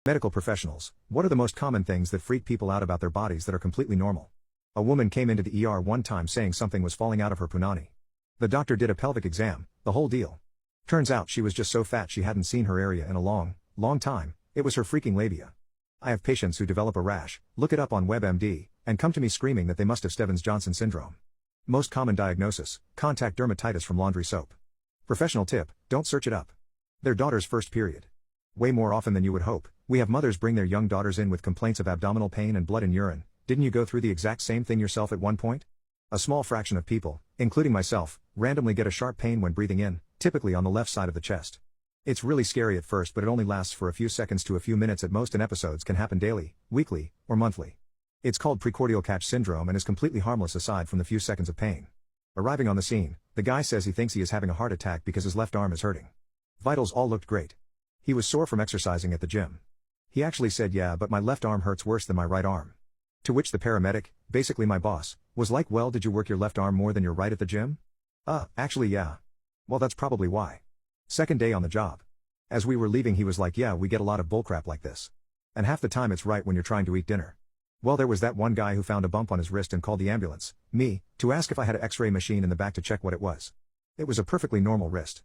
Medical professionals, what are the most common things that freak people out about their bodies that are completely normal? A woman came into the ER one time saying something was falling out of her punani. The doctor did a pelvic exam, the whole deal. Turns out she was just so fat she hadn't seen her area in a long time. It was her freaking labia. I have patients who develop a rash, look it up on WebMD, and come to me screaming that they must have Stevens-Johnson syndrome. Most common diagnosis, contact dermatitis from laundry soap. Professional tip, don't search it up. Their daughter's first period. Way more often than you would hope, we have mothers bring their young daughters in with complaints of abdominal pain and blood in urine. Didn't you go through the exact same thing yourself at one point? A small fraction of people, including myself, randomly get a sharp pain when breathing in, typically on the left side of the chest. It's really scary at first, but it only lasts for a few seconds to a few minutes at most, and episodes can happen daily, weekly, or monthly. It's called precordial catch syndrome and is completely harmless aside from the few seconds of pain. Arriving on the scene, the guy says he thinks he is having a heart attack because his left arm is hurting. Vitals all looked great. He was sore from exercising at the gym. He actually said, "Yeah, but my left arm hurts worse than my right arm." To which the paramedic, basically my boss, was like, "Well, did you work your left arm more than your right at the gym?" Actually yeah. Well, that's probably why. Second day on the job. As we were leaving he was like, "Yeah, we get a lot of bullcrap like this. And half the time it's right when you're trying to eat dinner." Well, there was that one guy who found a bump on his wrist and called the ambulance, me, to ask if I had an x-ray machine in the back to check what it was. It was a perfectly normal wrist.